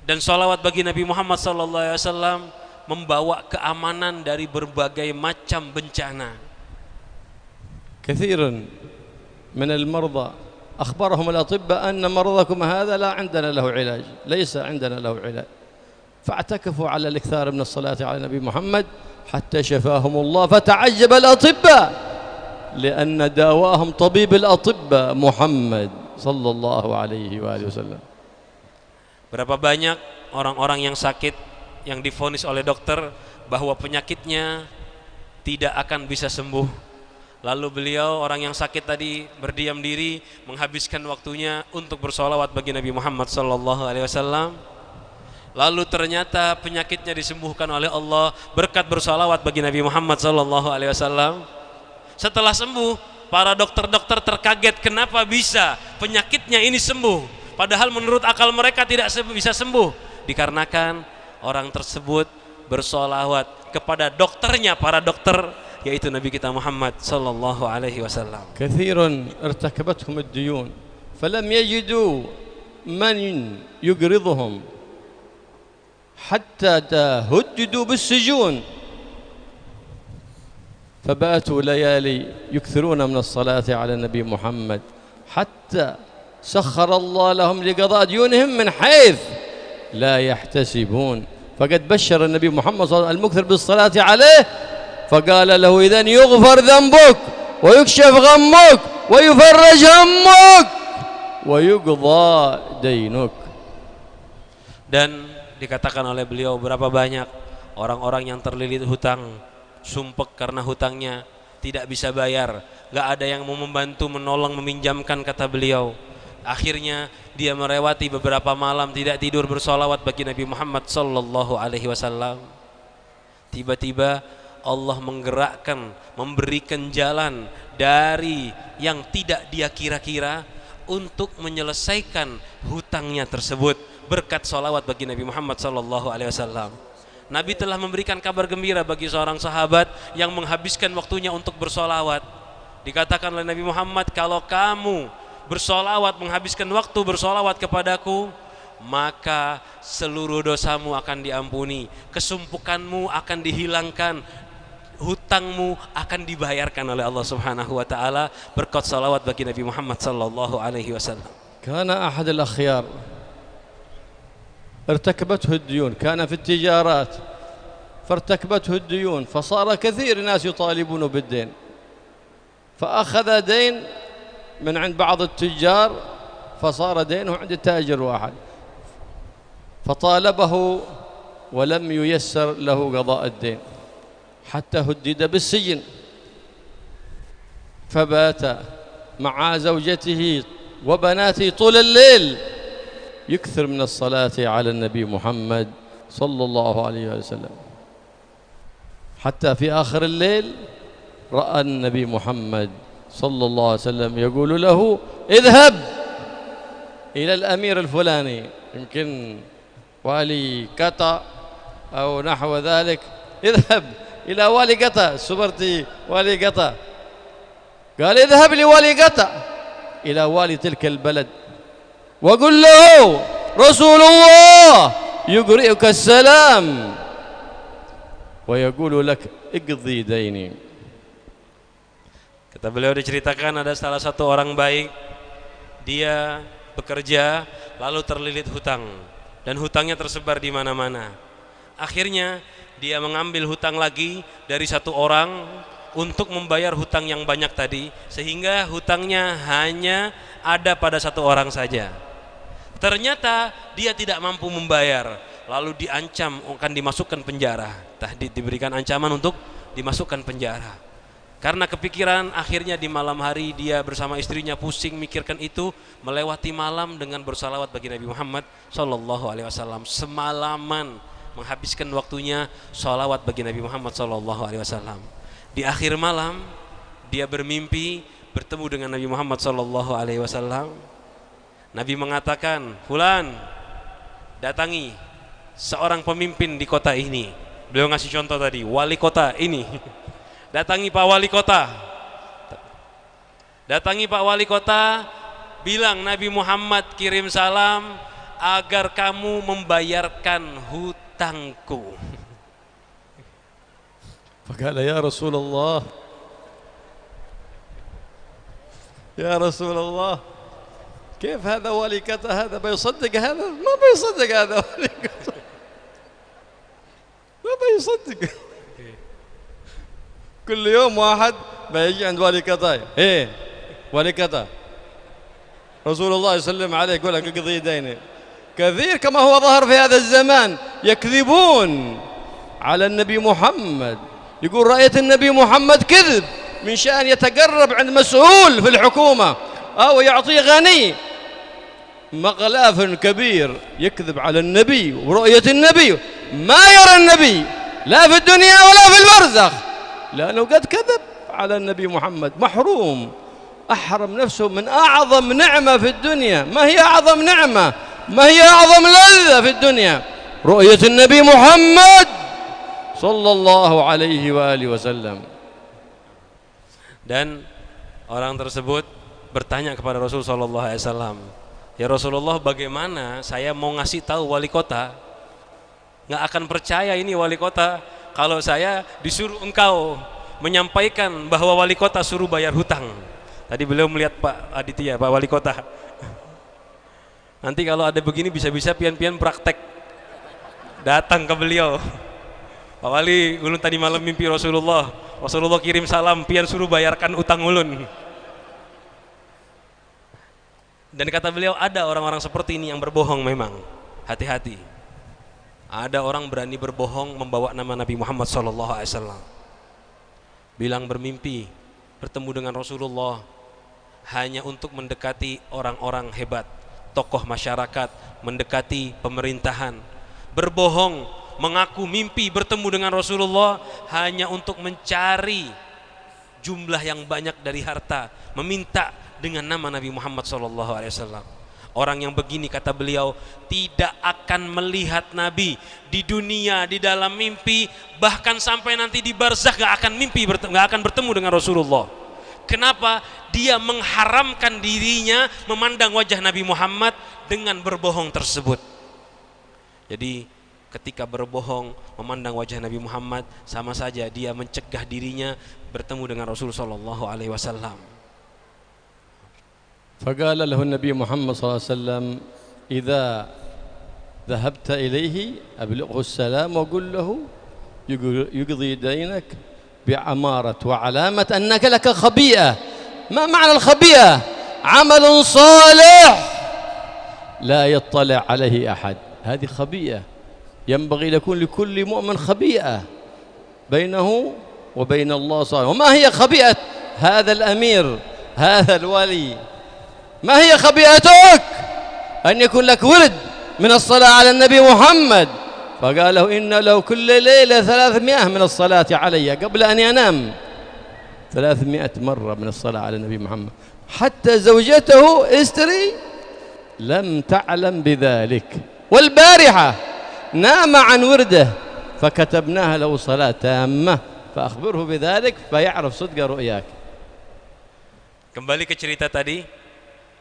Dan salawat bagi Nabi Muhammad sallallahu alaihi wasallam membawa keamanan dari berbagai macam bencana. كثير من المرضى أخبرهم الأطباء أن مرضكم هذا لا عندنا له علاج، ليس عندنا له علاج، فاعتكفوا على الإكثار من الصلاة على النبي محمد حتى شفاهم الله، فتعجب الأطباء لأن داواهم طبيب الأطباء محمد صلى الله عليه وآله وسلم. Berapa banyak orang-orang yang sakit yang divonis oleh dokter bahwa penyakitnya tidak akan bisa sembuh. Lalu beliau, orang yang sakit tadi, berdiam diri, menghabiskan waktunya untuk bersolawat bagi Nabi Muhammad sallallahu alaihi wasallam. Lalu ternyata penyakitnya disembuhkan oleh Allah berkat bersolawat bagi Nabi Muhammad sallallahu alaihi wasallam. Setelah sembuh, para dokter-dokter terkaget, kenapa bisa penyakitnya ini sembuh, padahal menurut akal mereka tidak bisa sembuh. Dikarenakan orang tersebut bersolawat kepada dokternya, para dokter, yaitu Nabi kita Muhammad sallallahu alaihi wasallam. كثير ارتكبتهم الديون فلم يجدوا من يقرضهم حتى تهددوا بالسجون فباتوا ليالي يكثرون من الصلاة على النبي محمد حتى سخر الله لهم لقضاء ديونهم من حيث لا يحتسبون فقد بشر النبي محمد صلى الله عليه وسلم المكثر بالصلاة عليه فقال له إذن يغفر ذنبك ويكشف غمك ويفرج همك ويقضى دينك. Dan dikatakan oleh beliau berapa banyak orang-orang yang terlilit hutang, sumpek karena hutangnya, tidak bisa bayar, gak ada yang mau membantu, menolong, meminjamkan, kata beliau. Akhirnya dia melewati beberapa malam tidak tidur bersolawat bagi Nabi Muhammad sallallahu alaihi wasallam. Tiba-tiba Allah menggerakkan, memberikan jalan dari yang tidak dia kira-kira untuk menyelesaikan hutangnya tersebut berkat solawat bagi Nabi Muhammad sallallahu alaihi wasallam. Nabi telah memberikan kabar gembira bagi seorang sahabat yang menghabiskan waktunya untuk bersolawat. Dikatakan oleh Nabi Muhammad, kalau kamu bersolawat, menghabiskan waktu bersolawat kepadaku, maka seluruh dosamu akan diampuni, kesumpukanmu akan dihilangkan, hutangmu akan dibayarkan oleh Allah Subhanahu wa taala berkat salawat bagi Nabi Muhammad sallallahu alaihi wasallam. Kana ahad al-akhyar ارتكبته الديون كان في التجارات فارتكبته الديون فصار كثير ناس يطالبونه بالدين فأخذ دين من عند بعض التجار فصار دينه عند التاجر واحد فطالبه ولم ييسر له قضاء الدين حتى هدد بالسجن فبات مع زوجته وبناته طول الليل يكثر من الصلاة على النبي محمد صلى الله عليه وسلم حتى في آخر الليل رأى النبي محمد صلى الله عليه وسلم يقول له اذهب إلى الأمير الفلاني يمكن والي قطر أو نحو ذلك اذهب إلى والي قطر سبرتي والي قطر قال اذهب لوالي قطر إلى والي تلك البلد وقل له رسول الله يقرئك السلام ويقول لك اقضي ديني. Kata beliau, diceritakan ada salah satu orang baik, dia bekerja lalu terlilit hutang dan hutangnya tersebar di mana-mana. Akhirnya dia mengambil hutang lagi dari satu orang untuk membayar hutang yang banyak tadi, sehingga hutangnya hanya ada pada satu orang saja. Ternyata dia tidak mampu membayar, lalu diancam akan dimasukkan penjara. Tahdid, diberikan ancaman untuk dimasukkan penjara. Karena kepikiran, akhirnya di malam hari dia bersama istrinya pusing mikirkan itu, melewati malam dengan bersalawat bagi Nabi Muhammad sallallahu alaihi wasallam. Semalaman menghabiskan waktunya salawat bagi Nabi Muhammad sallallahu alaihi wasallam. Di akhir malam dia bermimpi bertemu dengan Nabi Muhammad sallallahu alaihi wasallam. Nabi mengatakan, "Fulan, datangi seorang pemimpin di kota ini." Beliau ngasih contoh tadi, wali kota ini. Datangi Pak Wali Kota. Datangi Pak Wali Kota, bilang Nabi Muhammad kirim salam agar kamu membayarkan hutangku. Faqala ya Rasulullah, ya Rasulullah, كيف هذا ولي كذا هذا بيصدق هذا ما بيصدق هذا ولي كذا ما بيصدق كل يوم واحد بيجي عند ولي كذا ايه ولي كذا رسول الله يسلم عليه يقول لك اقضي ديني كثير كما هو ظهر في هذا الزمان يكذبون على النبي محمد يقول رأيت النبي محمد كذب من شأن يتقرب عند مسؤول في الحكومة أو يعطي غني مغلاف كبير يكذب على النبي ورؤية النبي ما يرى النبي لا في الدنيا ولا في البرزخ لأنه قد كذب على النبي محمد محروم أحرم نفسه من أعظم نعمة في الدنيا ما هي أعظم نعمة ما هي أعظم لذة في الدنيا رؤية النبي محمد صلى الله عليه وآله وسلم. Dan orang tersebut bertanya kepada Rasul sallallahu alaihi wasallam, "Ya Rasulullah, bagaimana saya mau ngasih tahu wali kota? Nggak akan percaya ini wali kota kalau saya disuruh engkau menyampaikan bahwa wali kota suruh bayar hutang." Tadi beliau melihat Pak Aditya, Pak Wali Kota. Nanti kalau ada begini bisa-bisa pian-pian praktek. datang ke beliau, Pak Wali, ulun tadi malam mimpi Rasulullah kirim salam, pian suruh bayarkan utang ulun. Dan kata beliau, ada orang-orang seperti ini yang berbohong memang, hati-hati. Ada orang berani berbohong membawa nama Nabi Muhammad SAW. Bilang bermimpi bertemu dengan Rasulullah hanya untuk mendekati orang-orang hebat, tokoh masyarakat, mendekati pemerintahan. Berbohong mengaku mimpi bertemu dengan Rasulullah hanya untuk mencari jumlah yang banyak dari harta, meminta dengan nama Nabi Muhammad SAW. Orang yang begini, kata beliau, tidak akan melihat Nabi di dunia, di dalam mimpi, bahkan sampai nanti di barzakh gak akan bertemu dengan Rasulullah. Kenapa? Dia mengharamkan dirinya memandang wajah Nabi Muhammad dengan berbohong tersebut. Jadi ketika berbohong memandang wajah Nabi Muhammad, sama saja dia mencegah dirinya bertemu dengan Rasulullah SAW. فقال له النبي محمد صلى الله عليه وسلم إذا ذهبت إليه أبلغه السلام وقل له يقضي دينك بعمارة وعلامة أنك لك خبيئة. ما معنى الخبيئة؟ عمل صالح لا يطلع عليه أحد، هذه خبيئة. ينبغي يكون لكل مؤمن خبيئة بينه وبين الله صالح. وما هي خبيئة هذا الأمير هذا الولي؟ ما هي خبيئتك؟ أن يكون لك ورد من الصلاة على النبي محمد. فقال له إن له كل ليلة 300 من الصلاة علي قبل أن ينام، 300 مرة من الصلاة على النبي محمد. حتى زوجته استري لم تعلم بذلك، والبارحة نام عن ورده فكتبناها له صلاة تامة فأخبره بذلك فيعرف صدق رؤياك. Kembali ke cerita tadi.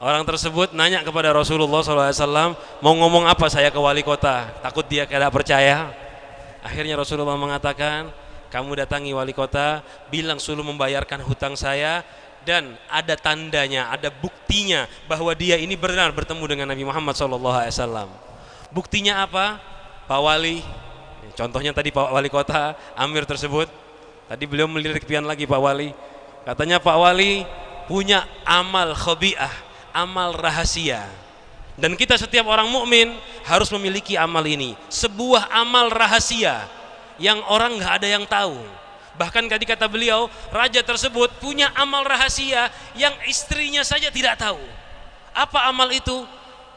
Orang tersebut nanya kepada Rasulullah SAW, mau ngomong apa saya ke wali kota, takut dia tidak percaya. Akhirnya Rasulullah mengatakan, kamu datangi wali kota, bilang suruh membayarkan hutang saya, dan ada tandanya, ada buktinya bahwa dia ini benar bertemu dengan Nabi Muhammad SAW. Buktinya apa? Pak Wali, contohnya tadi Pak Wali kota Amir tersebut, tadi beliau melirik pian lagi Pak Wali, katanya Pak Wali punya amal khabi'ah, amal rahasia. Dan kita setiap orang mukmin harus memiliki amal ini, sebuah amal rahasia yang orang nggak ada yang tahu. Bahkan tadi kata beliau, raja tersebut punya amal rahasia yang istrinya saja tidak tahu. Apa amal itu?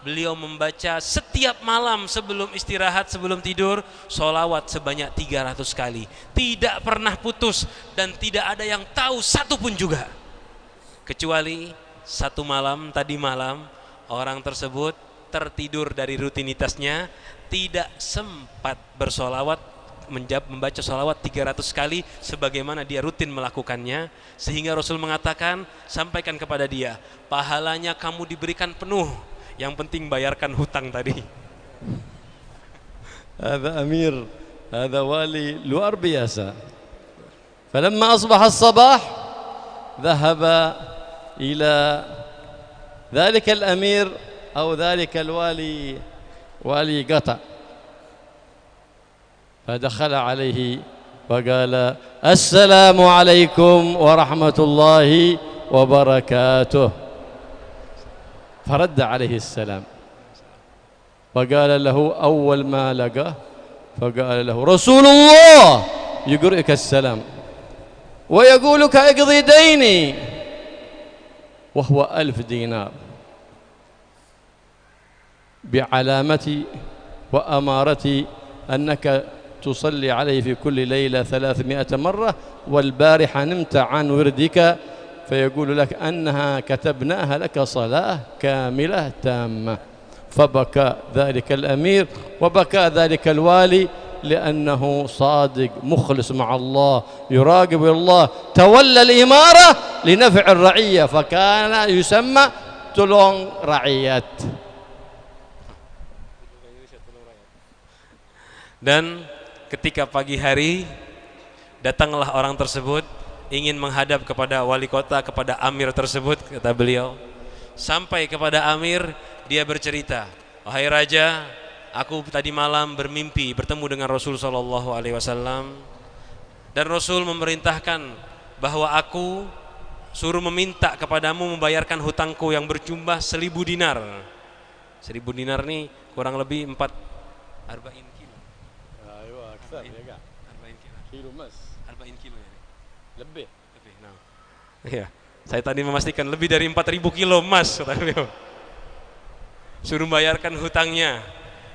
Beliau membaca setiap malam sebelum istirahat, sebelum tidur, sholawat sebanyak 300 kali, tidak pernah putus, dan tidak ada yang tahu satu pun juga, kecuali satu malam, tadi malam orang tersebut tertidur dari rutinitasnya, tidak sempat bersolawat, membaca solawat 300 kali sebagaimana dia rutin melakukannya, sehingga Rasul mengatakan, sampaikan kepada dia, pahalanya kamu diberikan penuh, yang penting bayarkan hutang tadi. هذا أمير هذا والي luar biasa. فلما أصبح الصباح ذهب إلى ذلك الأمير أو ذلك الوالي والي قطع، فدخل عليه وقال السلام عليكم ورحمة الله وبركاته، فرد عليه السلام وقال له أول ما لقاه فقال له رسول الله يقرئك السلام ويقولك اقضي ديني، وهو 1000 دينار بعلامة وأمارة أنك تصلي عليه في كل ليلة 300 مرة، والبارحة نمت عن وردك، فيقول لك أنها كتبناها لك صلاة كاملة تامة. فبكى ذلك الأمير وبكى ذلك الوالي، لأنه صادق مخلص مع الله يراقب الله، تولى الإمارة لنفع الرعية، فكان يسمى تلون رعيات. Dan ketika pagi hari datanglah orang tersebut ingin menghadap kepada wali kota, kepada amir tersebut, kata beliau. Sampai kepada amir, dia bercerita, wahai raja, aku tadi malam bermimpi bertemu dengan Rasul sallallahu alaihi wasallam dan Rasul memerintahkan bahwa aku suruh meminta kepadamu membayarkan hutangku yang berjumlah 1.000 dinar. 1.000 dinar nih kurang lebih 40 kilo. Aywa, akthar ya kak. 40 kilo. Kilo mas. 40 kilo ya. Lebih. Lebih. Nah. Iya. Saya tadi memastikan lebih dari 4.000 kilo emas kata beliau. Suruh bayarkan hutangnya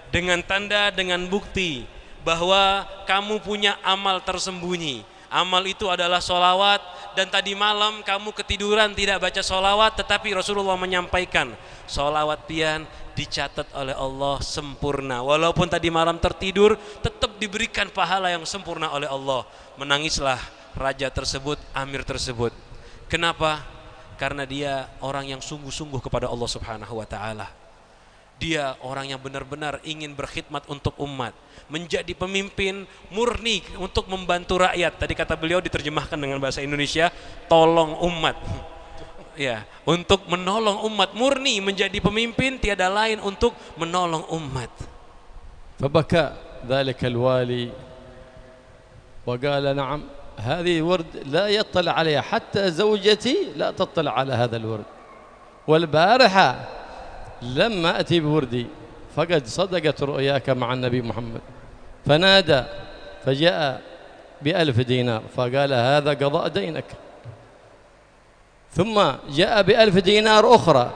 dengan tanda, dengan bukti bahwa kamu punya amal tersembunyi. Amal itu adalah solawat, dan tadi malam kamu ketiduran tidak baca solawat, tetapi Rasulullah menyampaikan solawat pian dicatat oleh Allah sempurna. Walaupun tadi malam tertidur, tetap diberikan pahala yang sempurna oleh Allah. Menangislah raja tersebut, amir tersebut. Kenapa? Karena dia orang yang sungguh-sungguh kepada Allah Subhanahu wa ta'ala. Dia orang yang benar-benar ingin berkhidmat untuk umat, menjadi pemimpin murni untuk membantu rakyat. Tadi kata beliau diterjemahkan dengan bahasa Indonesia, tolong umat. Ya, untuk menolong umat, murni menjadi pemimpin, tiada lain untuk menolong umat. Fabaka dzalika alwali wa qala na'am hadhihi ward la yattali 'alayha hatta zawjati la tattali 'ala hadha alward wal bariha لما أتي بوردي فقد صدقت رؤياك مع النبي محمد فنادى فجاء ب1,000 دينار فقال هذا قضاء دينك ثم جاء ب1,000 دينار أخرى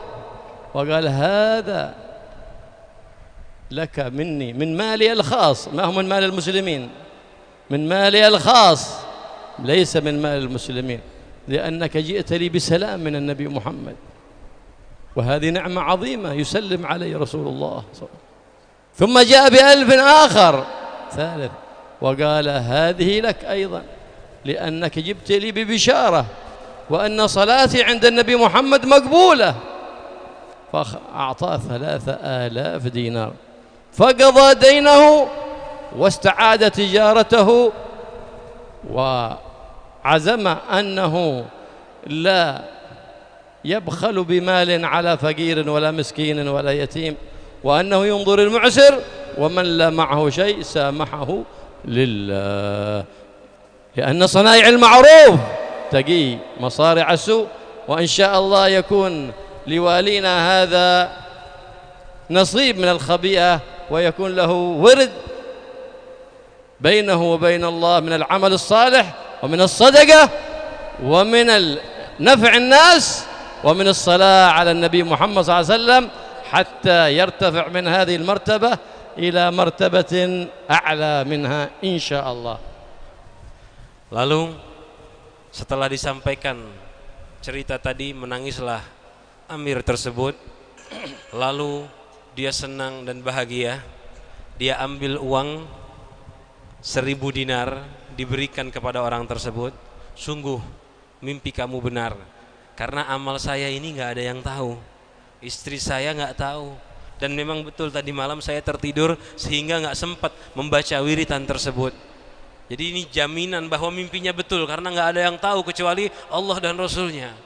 وقال هذا لك مني من مالي الخاص ما هو من مال المسلمين من مالي الخاص ليس من مال المسلمين لأنك جئت لي بسلام من النبي محمد وهذه نعمة عظيمة يسلم علي رسول الله ثم جاء ب1,000 آخر ثالث وقال هذه لك أيضا لأنك جبت لي ببشارة وأن صلاتي عند النبي محمد مقبولة فأعطاه 3,000 دينار فقضى دينه واستعاد تجارته وعزم أنه لا يبخل بمال على فقير ولا مسكين ولا يتيم وأنه ينظر المعسر ومن لا معه شيء سامحه لله لأن صنائع المعروف تقي مصارع السوء وإن شاء الله يكون لوالينا هذا نصيب من الخبيئة ويكون له ورد بينه وبين الله من العمل الصالح ومن الصدقة ومن نفع الناس ومن الصلاة على النبي محمد صلى الله عليه وسلم حتى يرتفع من هذه المرتبة إلى مرتبة أعلى منها إن شاء الله. Lalu setelah disampaikan cerita tadi, menangislah amir tersebut. Lalu dia senang dan bahagia. Dia ambil uang 1.000 dinar diberikan kepada orang tersebut. Sungguh mimpi kamu benar, karena amal saya ini nggak ada yang tahu, istri saya nggak tahu, dan memang betul tadi malam saya tertidur sehingga nggak sempat membaca wiritan tersebut. Jadi ini jaminan bahwa mimpinya betul, karena nggak ada yang tahu kecuali Allah dan Rasulnya.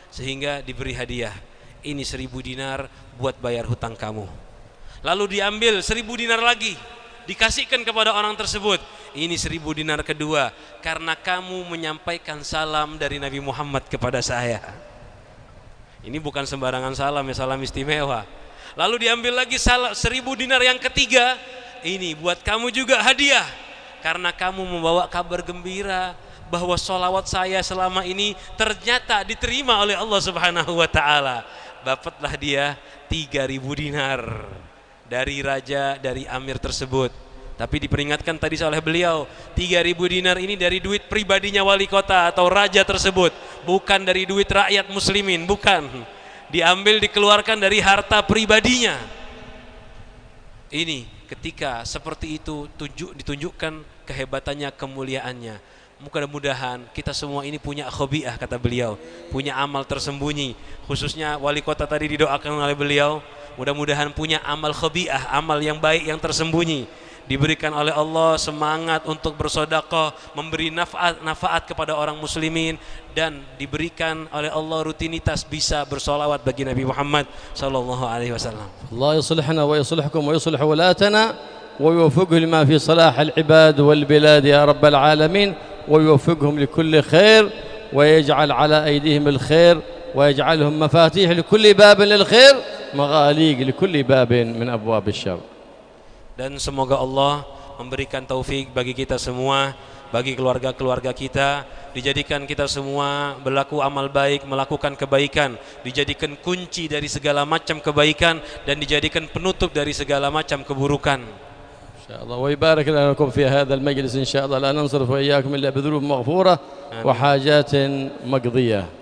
Sehingga diberi hadiah, ini 1.000 dinar buat bayar hutang kamu. Lalu diambil 1.000 dinar lagi, dikasihkan kepada orang tersebut. Ini 1.000 dinar kedua, karena kamu menyampaikan salam dari Nabi Muhammad kepada saya. Ini bukan sembarangan salam, ya salam istimewa. Lalu diambil lagi 1.000 dinar yang ketiga. Ini buat kamu juga hadiah, karena kamu membawa kabar gembira bahwa sholawat saya selama ini ternyata diterima oleh Allah Subhanahu wa ta'ala. Dapatlah dia 3.000 dinar dari raja, dari amir tersebut. Tapi diperingatkan tadi oleh beliau, 3.000 dinar ini dari duit pribadinya wali kota atau raja tersebut, bukan dari duit rakyat muslimin, bukan. Diambil, dikeluarkan dari harta pribadinya. Ini ketika seperti itu ditunjukkan kehebatannya, kemuliaannya. Mudah-mudahan kita semua ini punya khobiah, kata beliau, punya amal tersembunyi. Khususnya wali kota tadi didoakan oleh beliau, mudah-mudahan punya amal khobiah, amal yang baik yang tersembunyi. diberikan oleh Allah semangat untuk bersedekah, memberi nafaat kepada orang muslimin, dan diberikan oleh Allah rutinitas bisa bersolawat bagi Nabi Muhammad sallallahu alaihi wasallam. Allah yuslihna wa yuslihkum wa yuslih wulatana wa yuwaffiqhu lima fi salah al-ibad wal bilad ya rabbal alamin wa yuwaffiqhum likulli khair wa yaj'al ala aydihim al-khair wa yaj'alhum mafatih likulli babin lil khair maghaliq likulli babin min abwab asy-syarr. Dan semoga Allah memberikan taufik bagi kita semua, bagi keluarga-keluarga kita, dijadikan kita semua berlaku amal baik, melakukan kebaikan, dijadikan kunci dari segala macam kebaikan dan dijadikan penutup dari segala macam keburukan. Insyaallah wa yubarik lakum fi hadzal majlis insyaallah la nansarif wa iyyakum illa bidhunub maghfurah wa hajatin maqdiyah.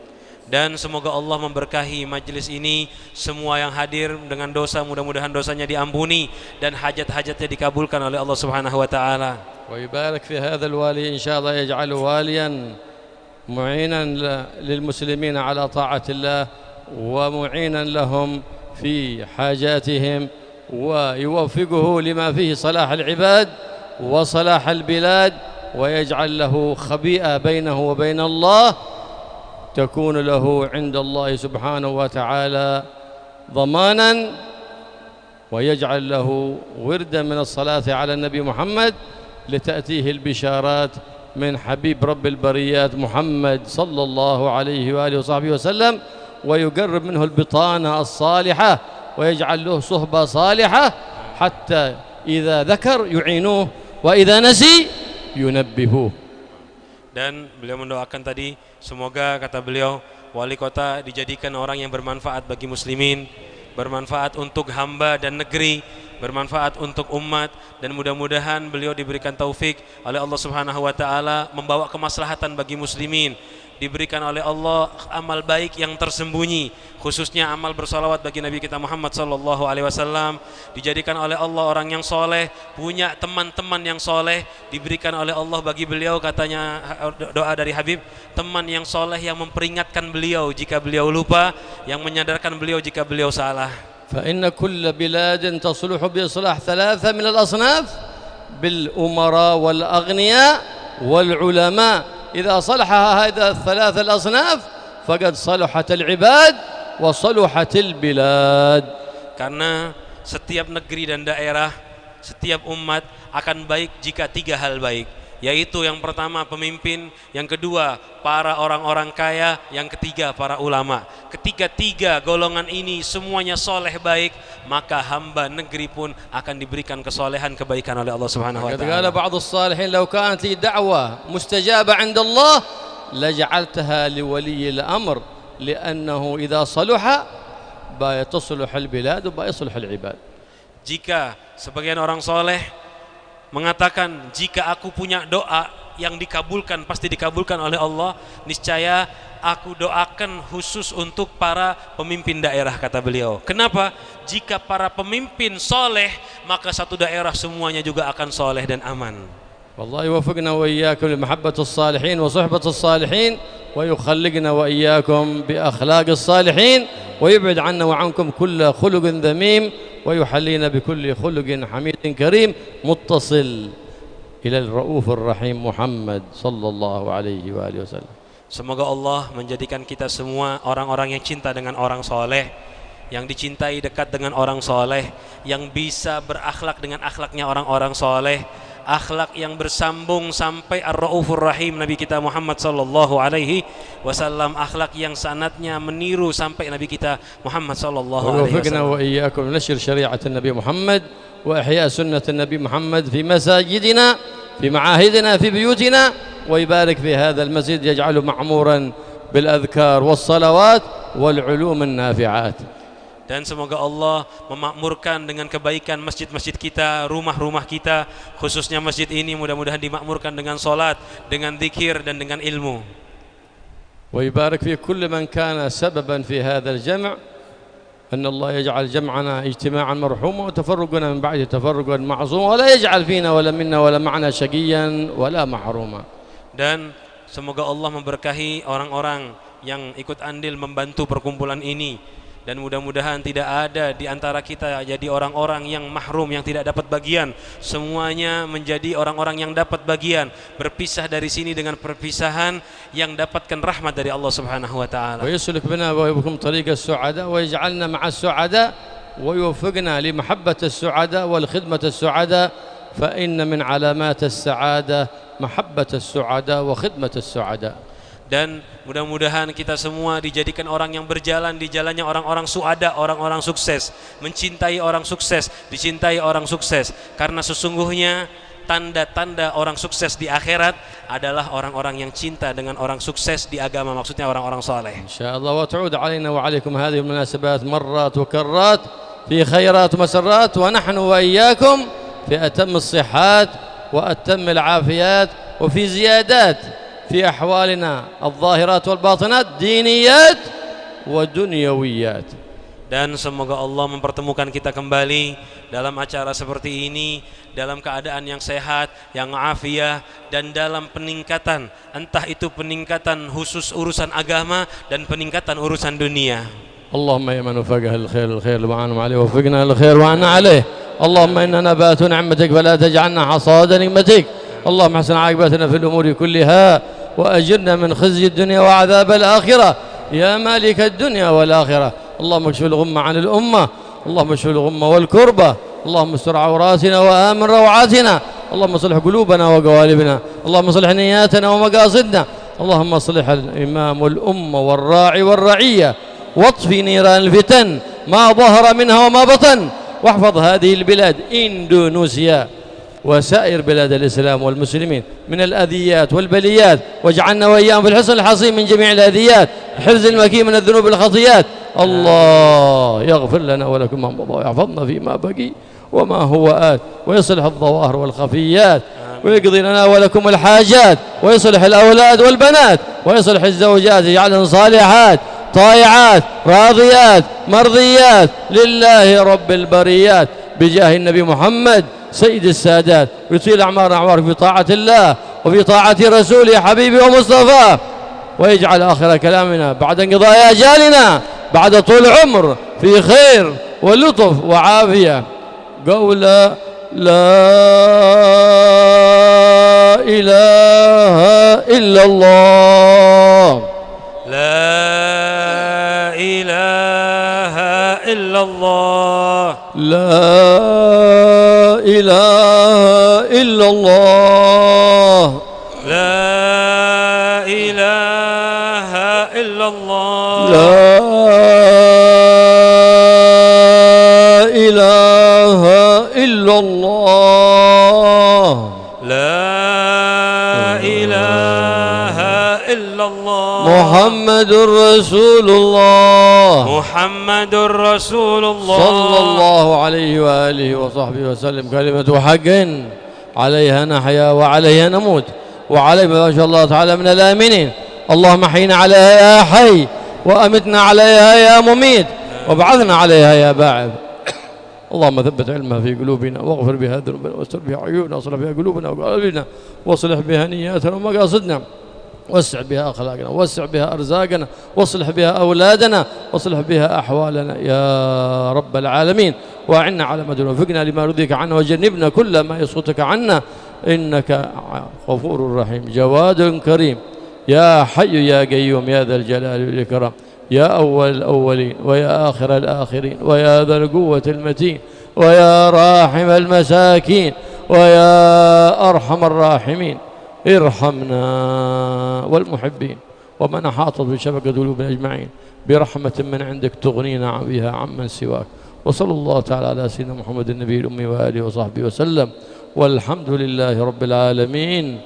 Dan semoga Allah memberkahi majlis ini, semua yang hadir dengan dosa mudah-mudahan dosanya diampuni dan hajat-hajatnya dikabulkan oleh Allah Subhanahu wa taala. ويبارك في هذا الوالي إن شاء الله يجعله واليا معينا للمسلمين على طاعة الله ومعينا لهم في حاجاتهم ويوفقه لما فيه صلاح العباد وصلاح البلاد ويجعل له خبيئة بينه وبين الله تكون له عند الله سبحانه وتعالى ضمانا ويجعل له وردا من الصلاة على النبي محمد لتأتيه البشارات من حبيب رب البريات محمد صلى الله عليه وآله وصحبه وسلم ويقرب منه البطانة الصالحة ويجعل له صحبة صالحة حتى إذا ذكر يعينوه وإذا نسي ينبهوه. Dan beliau mendoakan tadi, semoga kata beliau wali kota dijadikan orang yang bermanfaat bagi muslimin, bermanfaat untuk hamba dan negeri, bermanfaat untuk umat, dan mudah-mudahan beliau diberikan taufik oleh Allah Subhanahu wa taala membawa kemaslahatan bagi muslimin, diberikan oleh Allah amal baik yang tersembunyi, khususnya amal bersalawat bagi Nabi kita Muhammad sallallahu alaihi wasallam, dijadikan oleh Allah orang yang soleh, punya teman-teman yang soleh, diberikan oleh Allah bagi beliau, katanya doa dari Habib, teman yang soleh yang memperingatkan beliau jika beliau lupa, yang menyadarkan beliau jika beliau salah. فإن كل بلاد تصلح بإصلاح ثلاثة من الأصناف بالأمراء والأغنياء والعلماء إذا صلحها هذه الثلاثة الأصناف فقد صلحت العباد وصلحت البلاد. Karena setiap negeri dan daerah, setiap umat akan baik jika tiga hal baik, yaitu yang pertama pemimpin, yang kedua para orang-orang kaya, yang ketiga para ulama. Ketika tiga golongan ini semuanya soleh baik, maka hamba negeri pun akan diberikan kesolehan kebaikan oleh Allah Subhanahu wa taala. قال بعض الصالحين لو كانت لي دعوة مستجابة عند الله لجعلتها لولي الأمر لأنه إذا صلح تصلح البلاد ويصلح العباد. Jika sebagian orang soleh mengatakan, jika aku punya doa yang dikabulkan, pasti dikabulkan oleh Allah, niscaya aku doakan khusus untuk para pemimpin daerah, kata beliau. Kenapa? Jika para pemimpin soleh, maka satu daerah semuanya juga akan soleh dan aman. والله يوفقنا وإياكم لمحبة الصالحين وصحبة الصالحين ويخلقنا وإياكم بأخلاق الصالحين ويبعد عنا وعنكم كل خلق ذميم ويحلينا بكل خلق حميد كريم متصل إلى الرؤوف الرحيم محمد صلى الله عليه وآله وسلم. Semoga Allah menjadikan kita semua orang-orang yang cinta dengan orang soleh, yang dicintai dekat dengan orang soleh, yang bisa berakhlak dengan akhlaknya orang-orang soleh, akhlak yang bersambung sampai Ar-Raufur Rahim Nabi kita Muhammad sallallahu alaihi wasallam, akhlak yang sanadnya meniru sampai Nabi kita Muhammad sallallahu alaihi wasallam. Wa iyyakum nashr syariat Nabi Muhammad wa ihya sunnah Nabi Muhammad fi masajidina fi ma'ahidina fi buyutina wa yubarik fi hadha al-masjid yaj'alu ma'muran bil adhkar was salawat wal ulum an-nafi'at. Dan semoga Allah memakmurkan dengan kebaikan masjid-masjid kita, rumah-rumah kita, khususnya masjid ini mudah-mudahan dimakmurkan dengan salat, dengan zikir dan dengan ilmu. Wa yubarik fi kulli man kana sababan fi hadzal jam' an Allah yaj'al jam'ana ijtima'an marhuma wa tafarruqana min ba'di tafarruqan ma'zuma wa la yaj'al fina wala minna wala ma'na shaqiyan wala mahruma. Dan semoga Allah memberkahi orang-orang yang ikut andil membantu perkumpulan ini, dan mudah-mudahan tidak ada di antara kita jadi orang-orang yang mahrum, yang tidak dapat bagian. Semuanya menjadi orang-orang yang dapat bagian, berpisah dari sini dengan perpisahan yang dapatkan rahmat dari Allah Subhanahu wa taala. ويسلك بنا وبكم طريق السعداء ويجعلنا مع السعداء ويوفقنا لمحبة السعداء والخدمة السعداء فإن من علامات السعادة محبة السعداء وخدمة السعداء. Dan mudah-mudahan kita semua dijadikan orang yang berjalan di jalannya orang-orang suada, orang-orang sukses, mencintai orang sukses, dicintai orang sukses. Karena sesungguhnya tanda-tanda orang sukses di akhirat adalah orang-orang yang cinta dengan orang sukses di agama, maksudnya orang-orang saleh. Insyaallah wa ta'ud alaina wa alaikum hadhihi almunasabat marrat wa karrat fi khairat wa masarrat wa nahnu wa iyyakum fi atam as-sihhat wa atam al-afiyat wa fi ziyadat في أحوالنا الظاهرات والباطنات دينيات ودنيويات. Dan semoga Allah mempertemukan kita kembali dalam acara seperti ini dalam keadaan yang sehat, yang afiah, dan dalam peningkatan, entah itu peningkatan khusus urusan agama dan peningkatan urusan dunia. اللهم يا من وفقه الخير وعنا عليه وفقنا الخير وعنا عليه. اللهم إننا نبات نعمتك فلا تجعلنا حصاد نعمتك. اللهم احسن عاقبتنا في الأمور كلها وأجرنا من خزي الدنيا وعذاب الآخرة يا مالك الدنيا والآخرة. اللهم اكشف الغمة عن الأمة، اللهم اكشف الغمة والكربة، اللهم استر عوراتنا وآمن روعاتنا، اللهم اصلح قلوبنا وقوالبنا، اللهم اصلح نياتنا ومقاصدنا، اللهم اصلح الإمام والأمة والراعي والرعية، واطفي نيران الفتن ما ظهر منها وما بطن، واحفظ هذه البلاد إندونيسيا وسائر بلاد الإسلام والمسلمين من الأذيات والبليات، واجعلنا وإياهم في الحصن الحصين من جميع الأذيات، حفظ المكين من الذنوب والخطيئات. الله يغفر لنا ولكم ما مضى ويحفظنا فيما بقي وما هو آت، ويصلح الظواهر والخفيات، ويقضي لنا ولكم الحاجات، ويصلح الأولاد والبنات، ويصلح الزوجات، يجعلهن صالحات طائعات راضيات مرضيات لله رب البريات بجاه النبي محمد سيد السادات، ويطيل أعمارك في طاعة الله وفي طاعة رسوله حبيبي ومصطفاه، ويجعل آخر كلامنا بعد انقضاء أجالنا بعد طول عمر في خير ولطف وعافية. قول لا إله إلا الله، لا إله إلا الله، لا إله إلا الله، لا إله إلا الله، لا إله إلا الله، لا إله إلا الله، محمد رسول الله، محمد رسول الله، صلى الله عليه وآله وصحبه وسلم. كلمة حق عليها نحيا وعليها نموت وعليها ما شاء الله تعالى من الآمنين. اللهم احينا عليها يا حي وأمتنا عليها يا مميت وابعثنا عليها يا باعث. اللهم ثبت علمها في قلوبنا واغفر بها ذنوبنا واستر بها عيوبنا واصلح بها قلوبنا وقلوبنا واصلح بها نياتنا ومقاصدنا وسع بها أخلاقنا وسع بها أرزاقنا واصلح بها أولادنا واصلح بها أحوالنا يا رب العالمين. وأعنا على ما وفقنا لما رضيك عنه وجنبنا كل ما يسخطك عنا إنك غفور رحيم جواد كريم يا حي يا قيوم يا ذا الجلال والإكرام يا أول الأولين ويا آخر الآخرين ويا ذا القوة المتين ويا راحم المساكين ويا أرحم الراحمين. ارحمنا والمحبين ومن أحاطت بشبكة قلوبنا أجمعين برحمة من عندك تغنينا بها عمن سواك. وصلى الله تعالى على سيدنا محمد النبي الأمي وآله وصحبه وسلم والحمد لله رب العالمين.